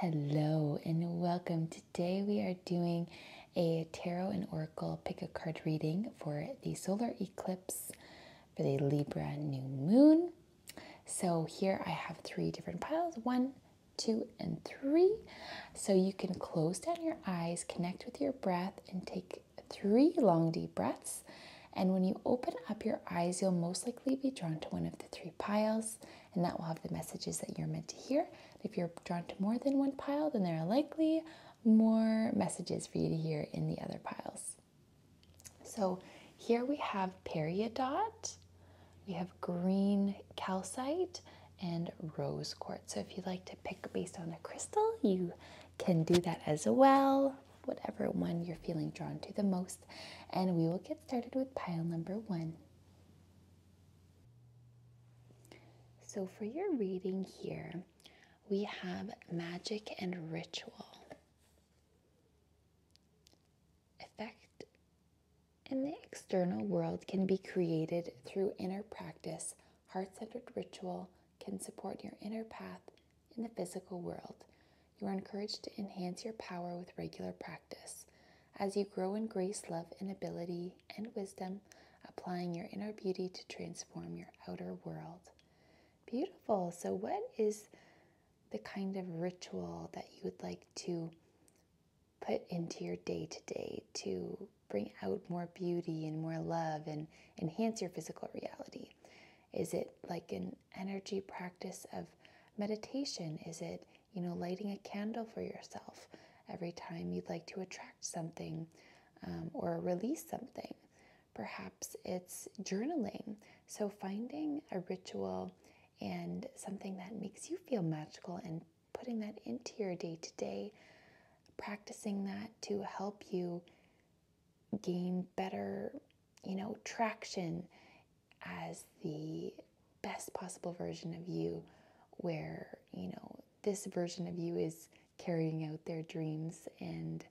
Hello and welcome. Today we are doing a tarot and oracle pick a card reading for the solar eclipse for the Libra New Moon. So here I have three different piles, 1, 2, and 3. So you can close down your eyes, connect with your breath, and take 3 long deep breaths. And when you open up your eyes, you'll most likely be drawn to one of the 3 piles, and that will have the messages that you're meant to hear. If you're drawn to more than one pile, then there are likely more messages for you to hear in the other piles. So here we have peridot, we have green calcite, and rose quartz. So if you'd like to pick based on a crystal, you can do that as well, whatever one you're feeling drawn to the most. And we will get started with pile number 1. So for your reading here, we have magic and ritual. Effect in the external world can be created through inner practice. Heart-centered ritual can support your inner path in the physical world. You are encouraged to enhance your power with regular practice. As you grow in grace, love, and ability and wisdom, applying your inner beauty to transform your outer world. Beautiful. So what is the kind of ritual that you would like to put into your day-to-day to bring out more beauty and more love and enhance your physical reality? Is it like an energy practice of meditation? Is it, lighting a candle for yourself every time you'd like to attract something or release something? Perhaps it's journaling. So finding a ritual and something that makes you feel magical and putting that into your day-to-day, practicing that to help you gain better, traction as the best possible version of you, where, this version of you is carrying out their dreams and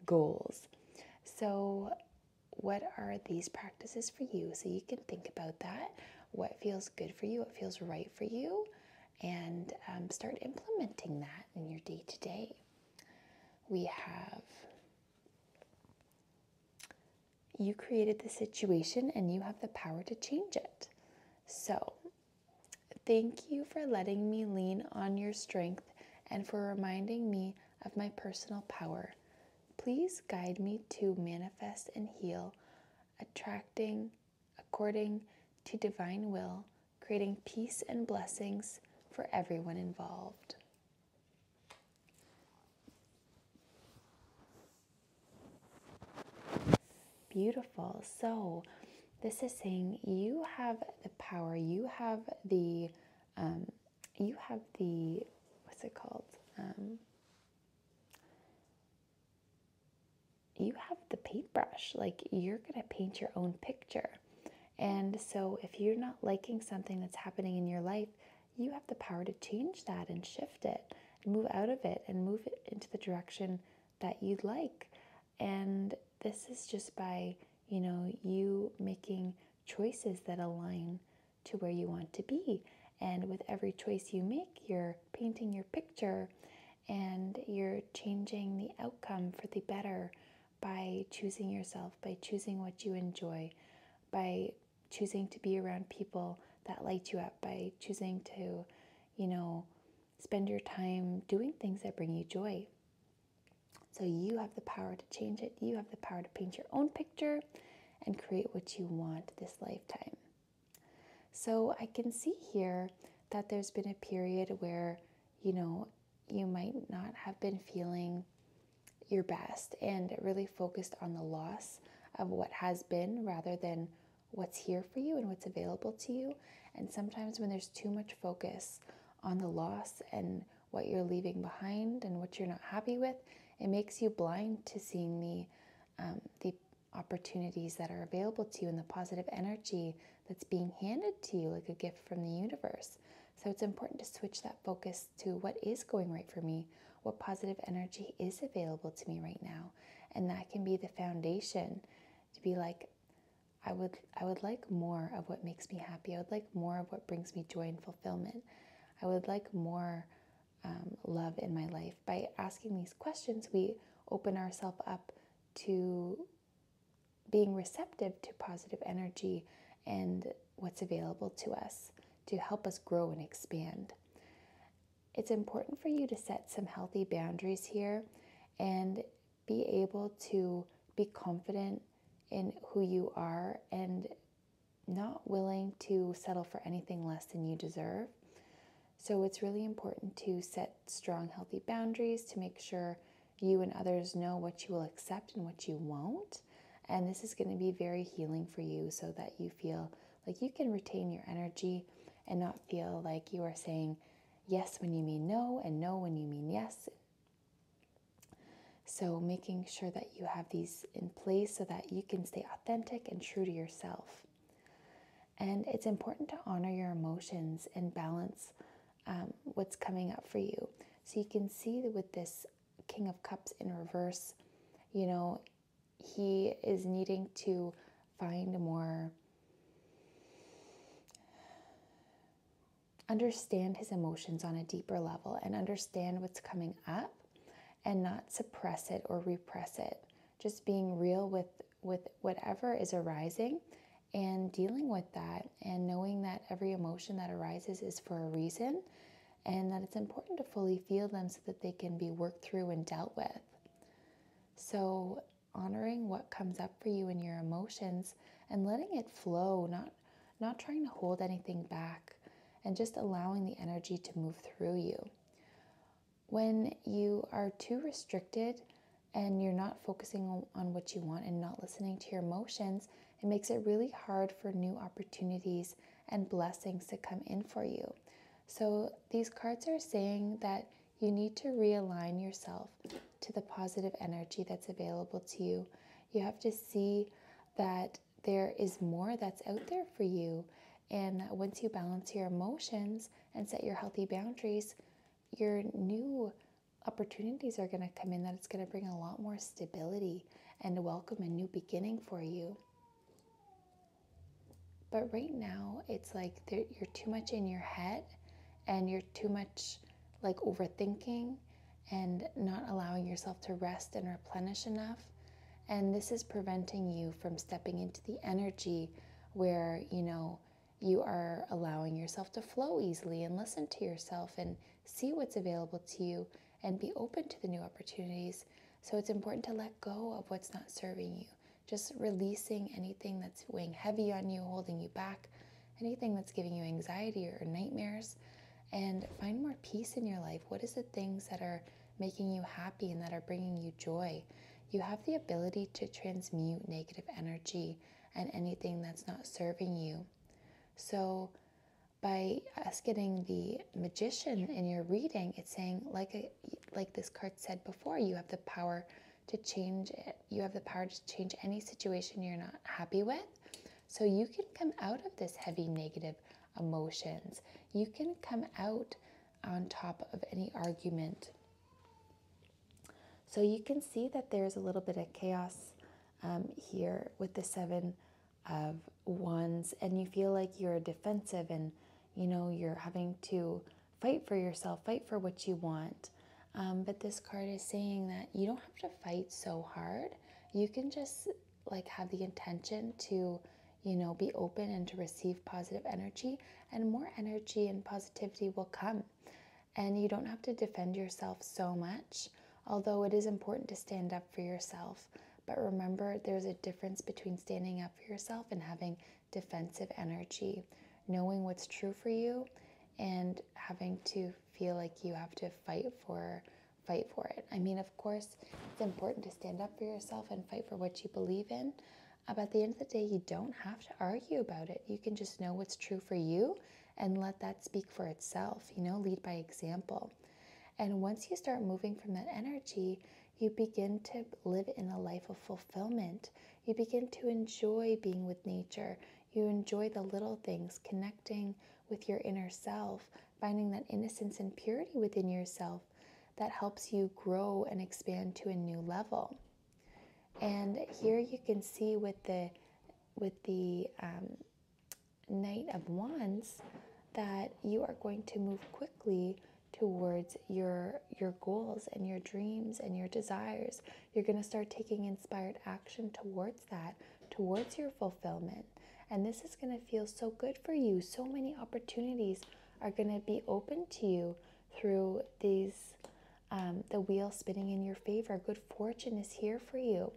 goals. So what are these practices for you? So you can think about that. What feels good for you? What feels right for you? And start implementing that in your day-to-day. We have, you created the situation and you have the power to change it. So thank you for letting me lean on your strength and for reminding me of my personal power. Please guide me to manifest and heal, attracting according to divine will, creating peace and blessings for everyone involved. Beautiful. So this is saying you have the power, you have the, what's it called? You have the paintbrush, like you're going to paint your own picture. And so if you're not liking something that's happening in your life, you have the power to change that and shift it, move out of it and move it into the direction that you'd like. And this is just by, you making choices that align to where you want to be. And with every choice you make, you're painting your picture and you're changing the outcome for the better by choosing yourself, by choosing what you enjoy, by choosing to be around people that light you up, by choosing to, spend your time doing things that bring you joy. So you have the power to change it. You have the power to paint your own picture and create what you want this lifetime. So I can see here that there's been a period where, you might not have been feeling your best and really focused on the loss of what has been rather than what's here for you and what's available to you. And sometimes when there's too much focus on the loss and what you're leaving behind and what you're not happy with, it makes you blind to seeing the opportunities that are available to you and the positive energy that's being handed to you like a gift from the universe. So it's important to switch that focus to what is going right for me, what positive energy is available to me right now. And that can be the foundation to be like, I would like more of what makes me happy. I would like more of what brings me joy and fulfillment. I would like more love in my life? By asking these questions, we open ourselves up to being receptive to positive energy and what's available to us to help us grow and expand. It's important for you to set some healthy boundaries here and be able to be confident in who you are and not willing to settle for anything less than you deserve. So it's really important to set strong, healthy boundaries to make sure you and others know what you will accept and what you won't. And this is going to be very healing for you so that you feel like you can retain your energy and not feel like you are saying yes when you mean no and no when you mean yes. So making sure that you have these in place so that you can stay authentic and true to yourself. And it's important to honor your emotions and balance what's coming up for you. So you can see that with this King of Cups in reverse, he is needing to find more, understand his emotions on a deeper level and understand what's coming up and not suppress it or repress it. Just being real with whatever is arising and dealing with that and knowing that every emotion that arises is for a reason and that it's important to fully feel them so that they can be worked through and dealt with. So honoring what comes up for you in your emotions and letting it flow, not trying to hold anything back and just allowing the energy to move through you. When you are too restricted and you're not focusing on what you want and not listening to your emotions, it makes it really hard for new opportunities and blessings to come in for you. So these cards are saying that you need to realign yourself to the positive energy that's available to you. You have to see that there is more that's out there for you. And that once you balance your emotions and set your healthy boundaries, your new opportunities are going to come in, that it's going to bring a lot more stability and welcome a new beginning for you. But right now, it's like you're too much in your head and you're too much like overthinking and not allowing yourself to rest and replenish enough. And this is preventing you from stepping into the energy where, you are allowing yourself to flow easily and listen to yourself and see what's available to you and be open to the new opportunities. So it's important to let go of what's not serving you. Just releasing anything that's weighing heavy on you, holding you back, anything that's giving you anxiety or nightmares, and find more peace in your life. What is the things that are making you happy and that are bringing you joy? You have the ability to transmute negative energy and anything that's not serving you. So by us getting the Magician in your reading, it's saying, like this card said before, you have the power to change it. You have the power to change any situation you're not happy with. So you can come out of this heavy negative emotions. You can come out on top of any argument. So you can see that there's a little bit of chaos here with the Seven of Wands, and you feel like you're defensive and you're having to fight for yourself, fight for what you want. But this card is saying that you don't have to fight so hard. You can just have the intention to be open and to receive positive energy, and more energy and positivity will come. And you don't have to defend yourself so much, although it is important to stand up for yourself. But remember, there's a difference between standing up for yourself and having defensive energy, knowing what's true for you and having to feel like you have to fight for it. I mean, of course, it's important to stand up for yourself and fight for what you believe in. But at the end of the day, you don't have to argue about it. You can just know what's true for you and let that speak for itself, lead by example. And once you start moving from that energy, you begin to live in a life of fulfillment. You begin to enjoy being with nature. You enjoy the little things, connecting with your inner self, finding that innocence and purity within yourself that helps you grow and expand to a new level. And here you can see with the Knight of Wands that you are going to move quickly towards your goals and your dreams and your desires. You're going to start taking inspired action towards that, towards your fulfillment. And this is going to feel so good for you. So many opportunities are going to be open to you through these, the wheel spinning in your favor. Good fortune is here for you.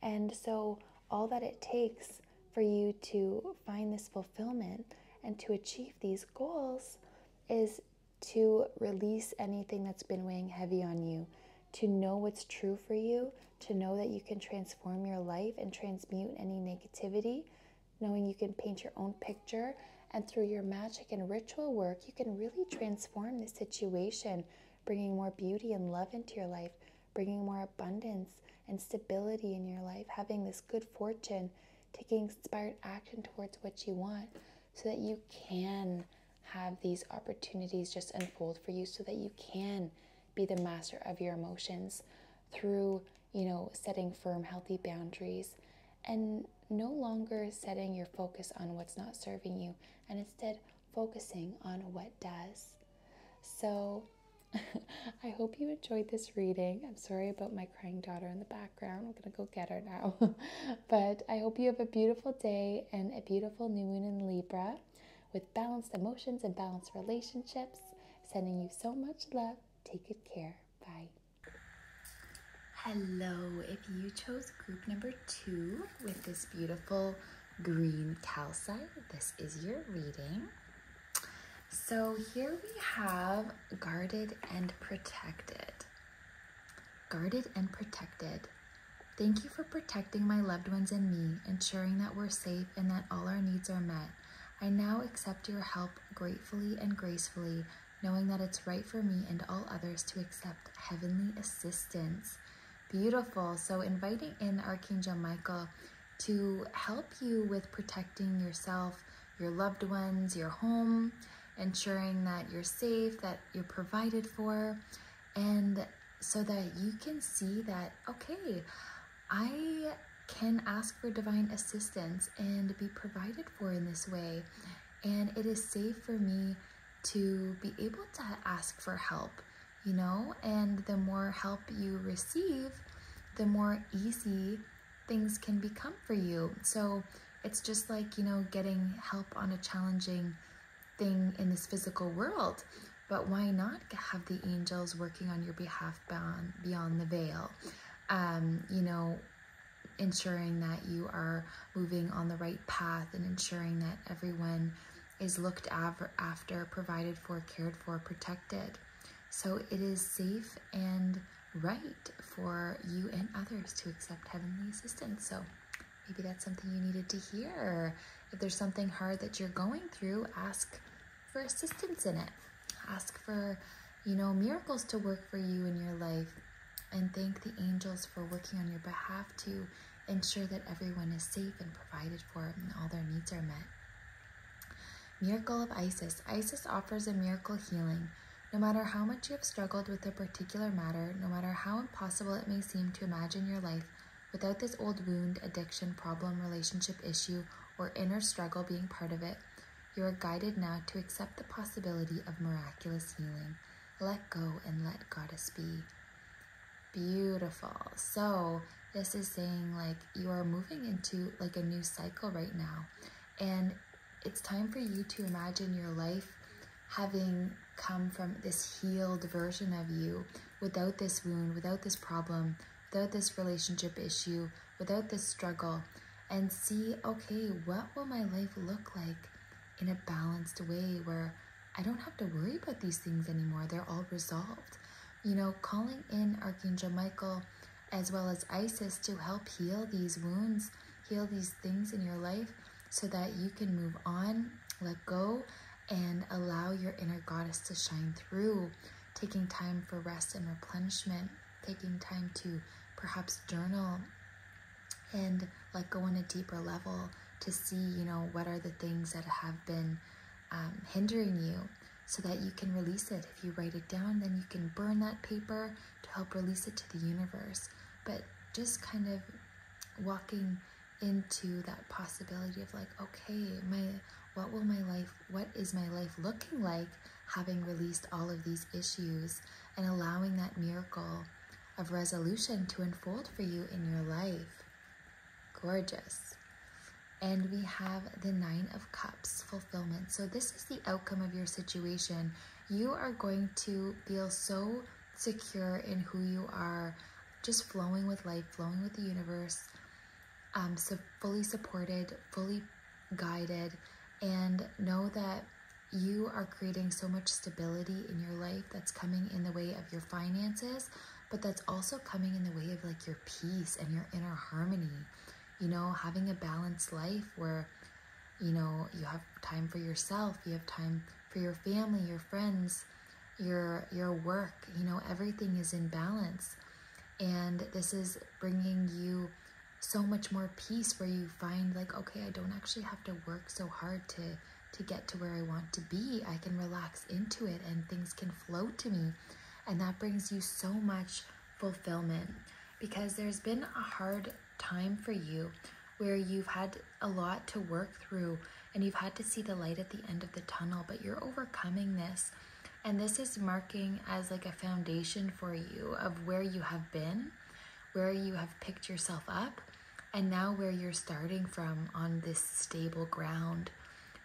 And so all that it takes for you to find this fulfillment and to achieve these goals is to release anything that's been weighing heavy on you, to know what's true for you, to know that you can transform your life and transmute any negativity, knowing you can paint your own picture, and through your magic and ritual work, you can really transform the situation, bringing more beauty and love into your life, bringing more abundance and stability in your life, having this good fortune, taking inspired action towards what you want so that you can have these opportunities just unfold for you, so that you can be the master of your emotions through, setting firm, healthy boundaries and no longer setting your focus on what's not serving you and instead focusing on what does. So I hope you enjoyed this reading. I'm sorry about my crying daughter in the background. I'm going to go get her now. But I hope you have a beautiful day and a beautiful new moon in Libra with balanced emotions and balanced relationships. Sending you so much love. Take good care. Bye. Hello. If you chose group number 2 with this beautiful green calcite, this is your reading. So here we have guarded and protected. Guarded and protected. Thank you for protecting my loved ones and me, ensuring that we're safe and that all our needs are met. I now accept your help gratefully and gracefully, knowing that it's right for me and all others to accept heavenly assistance. Beautiful. So inviting in Archangel Michael to help you with protecting yourself, your loved ones, your home, ensuring that you're safe, that you're provided for, and so that you can see that, okay, I can ask for divine assistance and be provided for in this way. And it is safe for me to be able to ask for help, and the more help you receive, the more easy things can become for you. So it's just like, getting help on a challenging thing in this physical world, but why not have the angels working on your behalf beyond the veil, ensuring that you are moving on the right path and ensuring that everyone is looked after, provided for, cared for, protected. So it is safe and right for you and others to accept heavenly assistance. So maybe that's something you needed to hear. If there's something hard that you're going through, ask for assistance in it. Ask for, miracles to work for you in your life, and thank the angels for working on your behalf to ensure that everyone is safe and provided for and all their needs are met. Miracle of Isis. Isis offers a miracle healing. No matter how much you have struggled with a particular matter, no matter how impossible it may seem to imagine your life without this old wound, addiction, problem, relationship issue, or inner struggle being part of it, you are guided now to accept the possibility of miraculous healing. Let go and let Goddess be. Beautiful. So this is saying you are moving into a new cycle right now. And it's time for you to imagine your life having come from this healed version of you, without this wound, without this problem, without this relationship issue, without this struggle, and see, okay, what will my life look like in a balanced way where I don't have to worry about these things anymore. They're all resolved. Calling in Archangel Michael as well as Isis to help heal these wounds, heal these things in your life so that you can move on, let go, and allow your inner goddess to shine through, taking time for rest and replenishment, taking time to perhaps journal and let go on a deeper level to see, what are the things that have been hindering you so that you can release it. If you write it down, then you can burn that paper to help release it to the universe. But just kind of walking into that possibility of okay, my what is my life looking like, having released all of these issues and allowing that miracle of resolution to unfold for you in your life. Gorgeous. And we have the Nine of Cups, fulfillment. So this is the outcome of your situation. You are going to feel so secure in who you are, just flowing with life, flowing with the universe, so fully supported, fully guided, and know that you are creating so much stability in your life that's coming in the way of your finances, but that's also coming in the way of like your peace and your inner harmony. You know, having a balanced life where, you know, you have time for yourself, you have time for your family, your friends, your work, you know, everything is in balance. And this is bringing you so much more peace, where you find like, okay, I don't actually have to work so hard to get to where I want to be. I can relax into it and things can flow to me. And that brings you so much fulfillment, because there's been a hard time for you where you've had a lot to work through and you've had to see the light at the end of the tunnel, but you're overcoming this. And this is marking as like a foundation for you of where you have been, where you have picked yourself up, and now where you're starting from on this stable ground,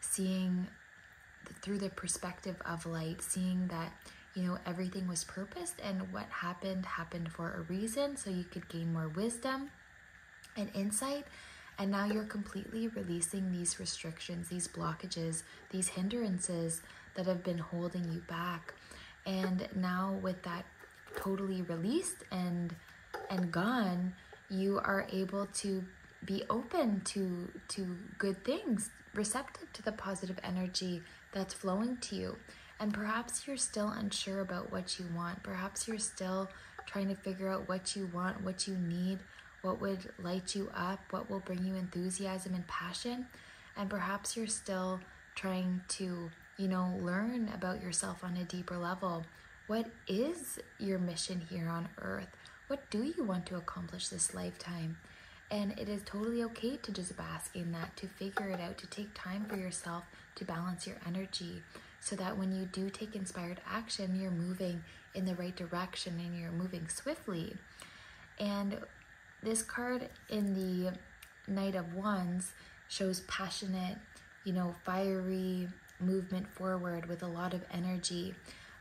seeing through the perspective of light, seeing that, you know, everything was purposed and what happened for a reason, so you could gain more wisdom and insight. And now you're completely releasing these restrictions, these blockages, these hindrances that have been holding you back. And now with that totally released and gone, you are able to be open to good things, receptive to the positive energy that's flowing to you. And perhaps you're still unsure about what you want. Perhaps you're still trying to figure out what you want, what you need, what would light you up, what will bring you enthusiasm and passion. And perhaps you're still trying to, you know, learn about yourself on a deeper level. What is your mission here on earth? What do you want to accomplish this lifetime? And it is totally okay to just bask in that, to figure it out, to take time for yourself, to balance your energy, so that when you do take inspired action, you're moving in the right direction and you're moving swiftly. And this card in the Knight of Wands shows passionate, you know, fiery movement forward with a lot of energy.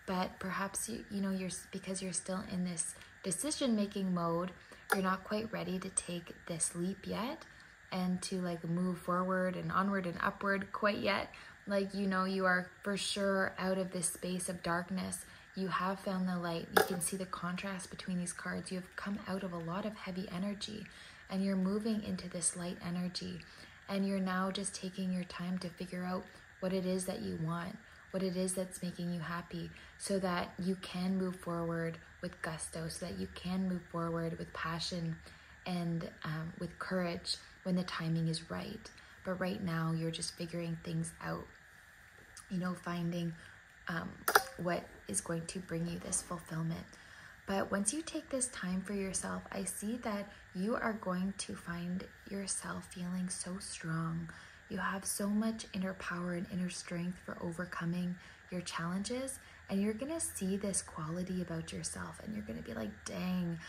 But perhaps, you know, because you're still in this decision-making mode, you're not quite ready to take this leap yet and to like move forward and onward and upward quite yet. Like, you know, you are for sure out of this space of darkness. You have found the light. You can see the contrast between these cards. You have come out of a lot of heavy energy and you're moving into this light energy. And you're now just taking your time to figure out what it is that you want, what it is that's making you happy, so that you can move forward with gusto, so that you can move forward with passion and with courage when the timing is right. But right now, you're just figuring things out, you know, finding what is going to bring you this fulfillment. But once you take this time for yourself, I see that you are going to find yourself feeling so strong. You have so much inner power and inner strength for overcoming your challenges. And you're going to see this quality about yourself. And you're going to be like, dang,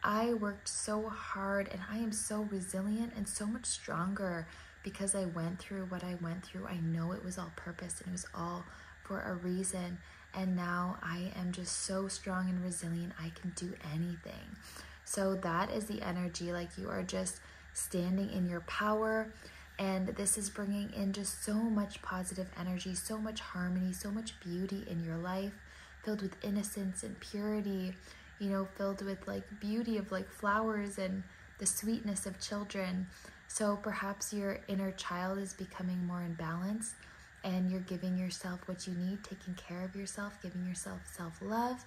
I worked so hard and I am so resilient and so much stronger because I went through what I went through. I know it was all purpose and it was all for a reason. And now I am just so strong and resilient. I can do anything. So that is the energy. Like, you are just standing in your power. And this is bringing in just so much positive energy, so much harmony, so much beauty in your life, filled with innocence and purity, you know, filled with like beauty of like flowers and the sweetness of children. So perhaps your inner child is becoming more in balance and you're giving yourself what you need, taking care of yourself, giving yourself self-love.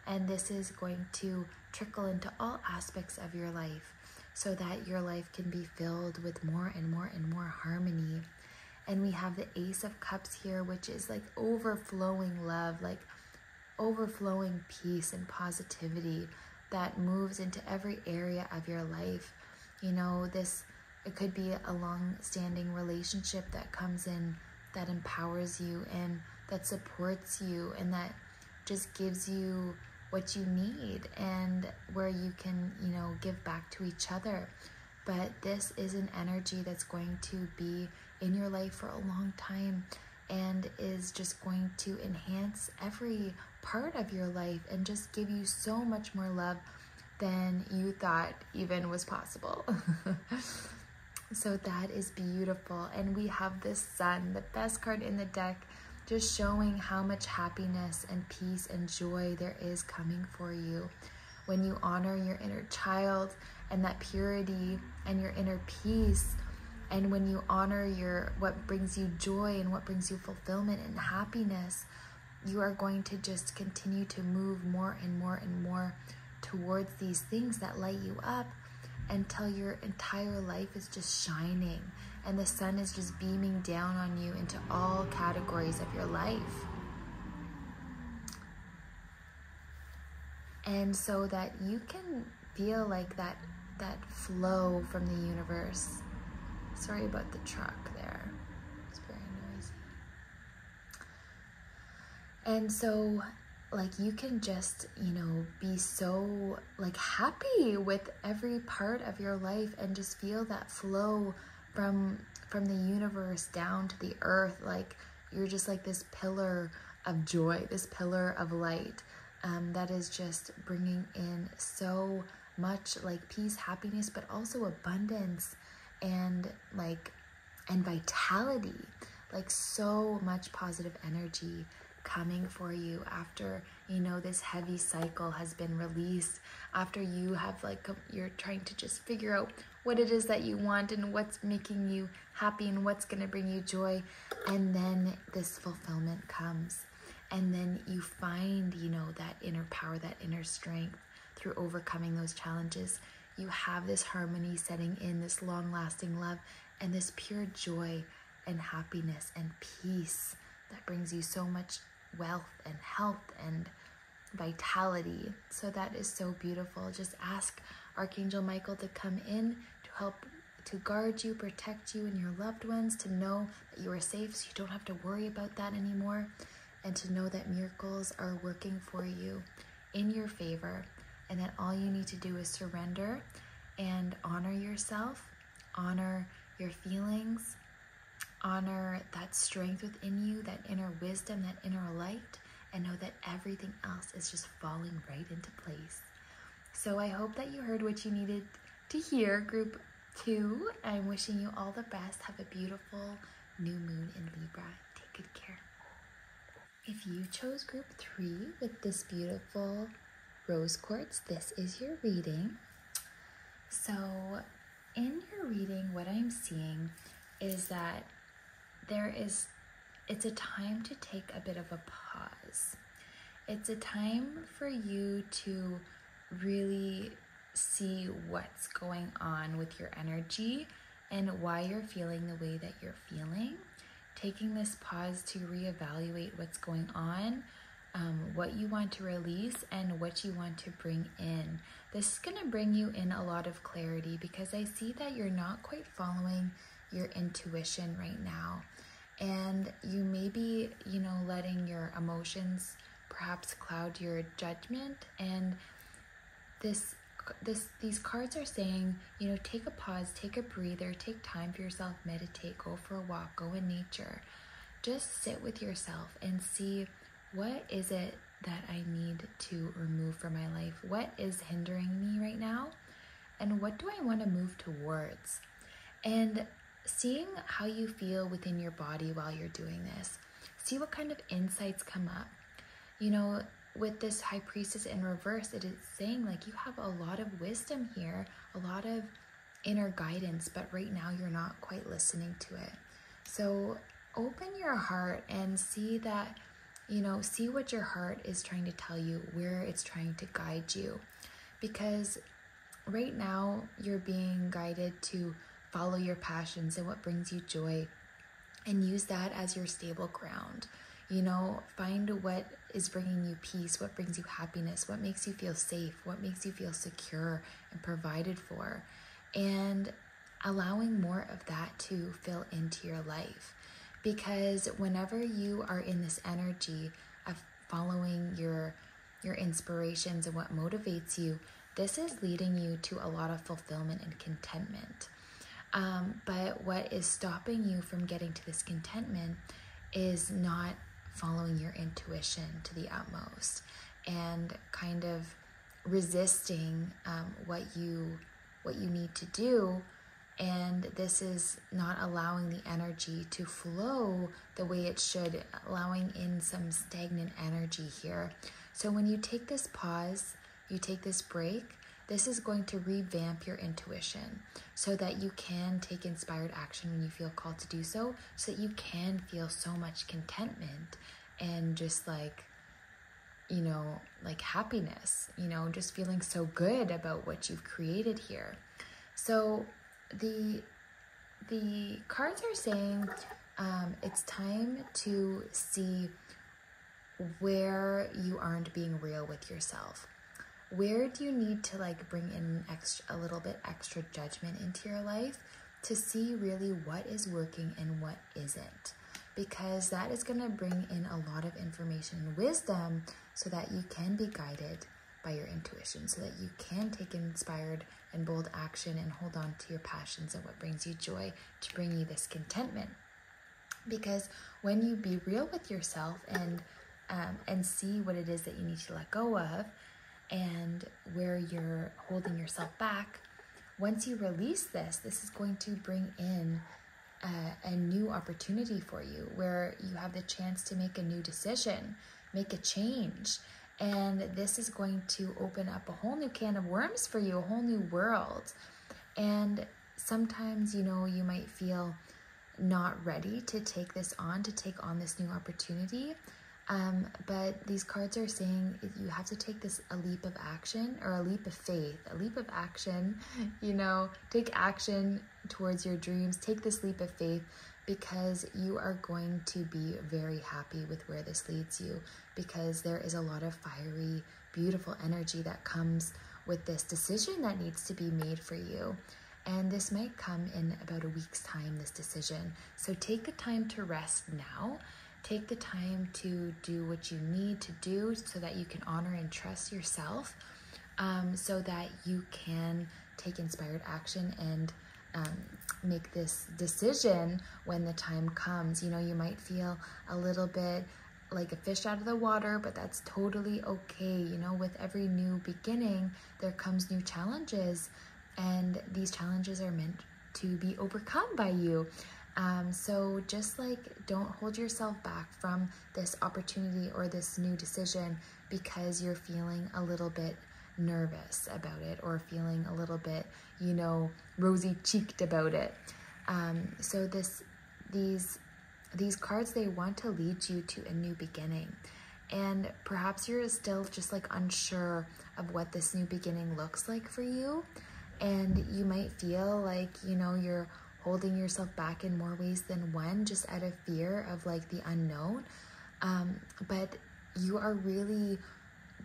And this is going to trickle into all aspects of your life, so that your life can be filled with more and more and more harmony. And we have the Ace of Cups here, which is like overflowing love, like overflowing peace and positivity that moves into every area of your life. You know, it could be a long-standing relationship that comes in that empowers you and that supports you and that just gives you what you need, and where you can, you know, give back to each other. But this is an energy that's going to be in your life for a long time and is just going to enhance every part of your life and just give you so much more love than you thought even was possible. So that is beautiful. And we have this Sun, the best card in the deck, just showing how much happiness and peace and joy there is coming for you when you honor your inner child and that purity and your inner peace, and when you honor what brings you joy and what brings you fulfillment and happiness. You are going to just continue to move more and more and more towards these things that light you up, until your entire life is just shining and the sun is just beaming down on you into all categories of your life. And so that you can feel like that flow from the universe. Sorry about the truck there. It's very noisy. And so like you can just, you know, be so like happy with every part of your life and just feel that flow from the universe down to the earth. Like you're just like this pillar of joy, this pillar of light, that is just bringing in so much like peace, happiness, but also abundance and vitality, like so much positive energy coming for you after, you know, this heavy cycle has been released, after you have you're trying to just figure out what it is that you want and what's making you happy and what's going to bring you joy. And then this fulfillment comes, and then you find, you know, that inner power, that inner strength through overcoming those challenges. You have this harmony setting in, this long-lasting love and this pure joy and happiness and peace that brings you so much wealth and health and vitality. So that is so beautiful. Just ask Archangel Michael to come in to help to guard you, protect you and your loved ones, to know that you are safe so you don't have to worry about that anymore, and to know that miracles are working for you in your favor, and that all you need to do is surrender and honor yourself, honor your feelings, honor that strength within you, that inner wisdom, that inner light, and know that everything else is just falling right into place. So I hope that you heard what you needed to hear, group 2. I'm wishing you all the best. Have a beautiful new moon in Libra. Take good care. If you chose group 3 with this beautiful rose quartz, this is your reading. So in your reading, what I'm seeing is that it's a time to take a bit of a pause. It's a time for you to really see what's going on with your energy and why you're feeling the way that you're feeling. Taking this pause to reevaluate what's going on, what you want to release and what you want to bring in. This is going to bring you in a lot of clarity, because I see that you're not quite following your intuition right now. And you may be, you know, letting your emotions perhaps cloud your judgment. And these cards are saying, you know, take a pause, take a breather, take time for yourself, meditate, go for a walk, go in nature. Just sit with yourself and see, what is it that I need to remove from my life? What is hindering me right now? And what do I want to move towards? And seeing how you feel within your body while you're doing this. See what kind of insights come up. You know, with this High Priestess in reverse, it is saying like you have a lot of wisdom here, a lot of inner guidance, but right now you're not quite listening to it. So open your heart and see that, you know, see what your heart is trying to tell you, where it's trying to guide you. Because right now you're being guided to follow your passions and what brings you joy, and use that as your stable ground. You know, find what is bringing you peace, what brings you happiness, what makes you feel safe, what makes you feel secure and provided for, and allowing more of that to fill into your life. because whenever you are in this energy of following your inspirations and what motivates you, this is leading you to a lot of fulfillment and contentment. But what is stopping you from getting to this contentment is not following your intuition to the utmost and kind of resisting what you need to do. And this is not allowing the energy to flow the way it should, allowing in some stagnant energy here. So when you take this pause, you take this break, this is going to revamp your intuition so that you can take inspired action when you feel called to do so that you can feel so much contentment and just like, you know, like happiness, you know, just feeling so good about what you've created here. So the cards are saying it's time to see where you aren't being real with yourself. Where do you need to like bring in a little bit extra judgment into your life to see really what is working and what isn't? Because that is going to bring in a lot of information and wisdom so that you can be guided by your intuition, so that you can take inspired and bold action and hold on to your passions and what brings you joy to bring you this contentment. Because when you be real with yourself and see what it is that you need to let go of and where you're holding yourself back, once you release this is going to bring in a new opportunity for you where you have the chance to make a new decision, make a change. And this is going to open up a whole new can of worms for you, a whole new world. And sometimes, you know, you might feel not ready to take on this new opportunity. But these cards are saying you have to take a leap of action, or a leap of faith, a leap of action, you know, take action towards your dreams, take this leap of faith, because you are going to be very happy with where this leads you, because there is a lot of fiery, beautiful energy that comes with this decision that needs to be made for you. And this might come in about a week's time, this decision. So take the time to rest now. Take the time to do what you need to do so that you can honor and trust yourself, so that you can take inspired action and make this decision when the time comes. You know, you might feel a little bit like a fish out of the water, but that's totally okay. You know, with every new beginning, there comes new challenges, and these challenges are meant to be overcome by you. So just like, don't hold yourself back from this opportunity or this new decision because you're feeling a little bit nervous about it or feeling a little bit, you know, rosy-cheeked about it. So these cards, they want to lead you to a new beginning. And perhaps you're still just like unsure of what this new beginning looks like for you. And you might feel like, you know, you're holding yourself back in more ways than one, just out of fear of like the unknown. But you are really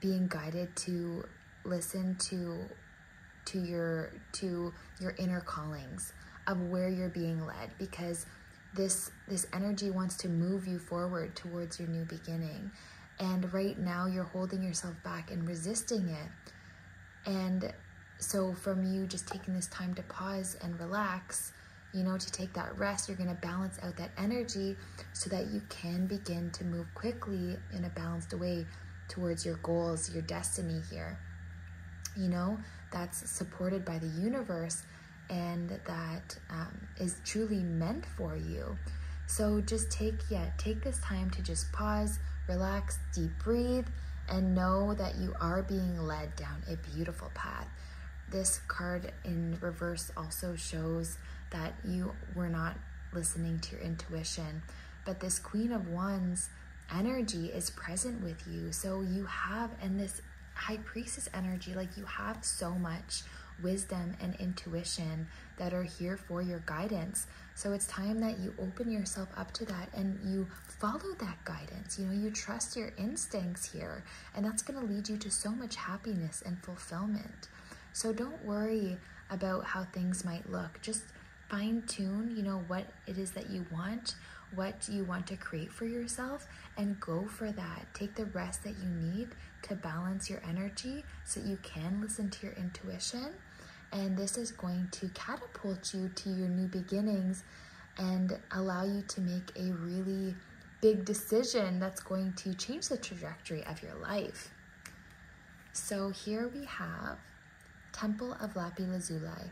being guided to listen to your inner callings of where you're being led, because this energy wants to move you forward towards your new beginning. And right now you're holding yourself back and resisting it. And so from you just taking this time to pause and relax, you know, to take that rest, you're going to balance out that energy so that you can begin to move quickly in a balanced way towards your goals, your destiny here. You know, that's supported by the universe and that is truly meant for you. So just take this time to just pause, relax, deep breathe, and know that you are being led down a beautiful path. This card in reverse also shows that you were not listening to your intuition, but this Queen of Wands energy is present with you. So you have, and this High Priestess energy, like you have so much wisdom and intuition that are here for your guidance. So it's time that you open yourself up to that and you follow that guidance. You know, you trust your instincts here, and that's going to lead you to so much happiness and fulfillment. So don't worry about how things might look. Just fine tune, you know, what it is that you want, what you want to create for yourself, and go for that. Take the rest that you need to balance your energy so that you can listen to your intuition. And this is going to catapult you to your new beginnings and allow you to make a really big decision that's going to change the trajectory of your life. So here we have Temple of Lapi Lazuli.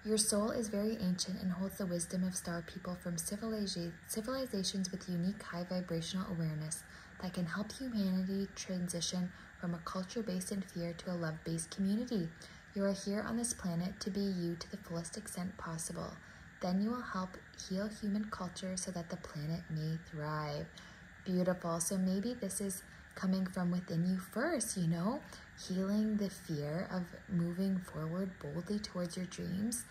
Your soul is very ancient and holds the wisdom of star people from civilizations with unique high vibrational awareness that can help humanity transition from a culture based in fear to a love-based community. You are here on this planet to be you to the fullest extent possible. Then you will help heal human culture so that the planet may thrive. Beautiful. So maybe this is coming from within you first, you know, healing the fear of moving forward boldly towards your dreams,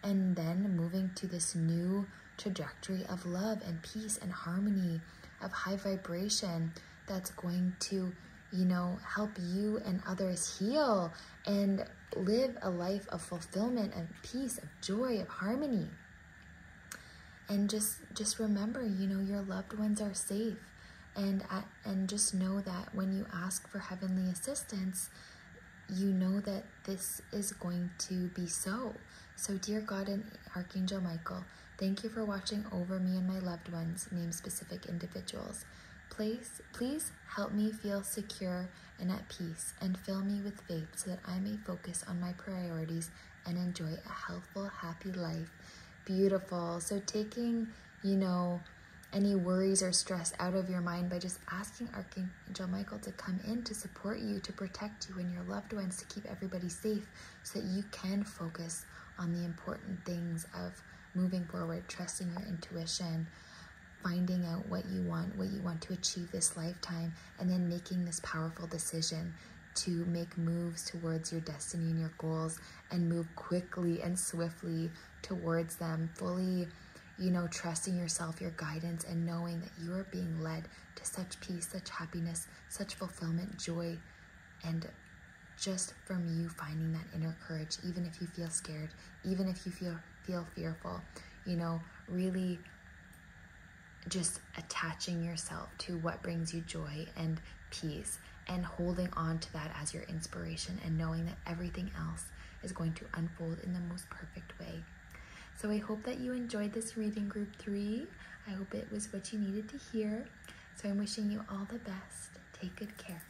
and then moving to this new trajectory of love and peace and harmony, of high vibration that's going to, you know, help you and others heal and live a life of fulfillment, of peace, of joy, of harmony. And just remember, you know, your loved ones are safe. And just know that when you ask for heavenly assistance, you know that this is going to be so. So dear God and Archangel Michael, thank you for watching over me and my loved ones, name specific individuals. Please help me feel secure and at peace, and fill me with faith so that I may focus on my priorities and enjoy a healthful, happy life. Beautiful. So taking, you know, any worries or stress out of your mind by just asking Archangel Michael to come in to support you, to protect you and your loved ones, to keep everybody safe so that you can focus on the important things of moving forward, trusting your intuition, finding out what you want to achieve this lifetime, and then making this powerful decision to make moves towards your destiny and your goals, and move quickly and swiftly towards them, fully, you know, trusting yourself, your guidance, and knowing that you are being led to such peace, such happiness, such fulfillment, joy, and just from you finding that inner courage, even if you feel scared, even if you feel fearful, you know, really just attaching yourself to what brings you joy and peace, and holding on to that as your inspiration, and knowing that everything else is going to unfold in the most perfect way. So I hope that you enjoyed this reading, Group 3. I hope it was what you needed to hear. So I'm wishing you all the best. Take good care.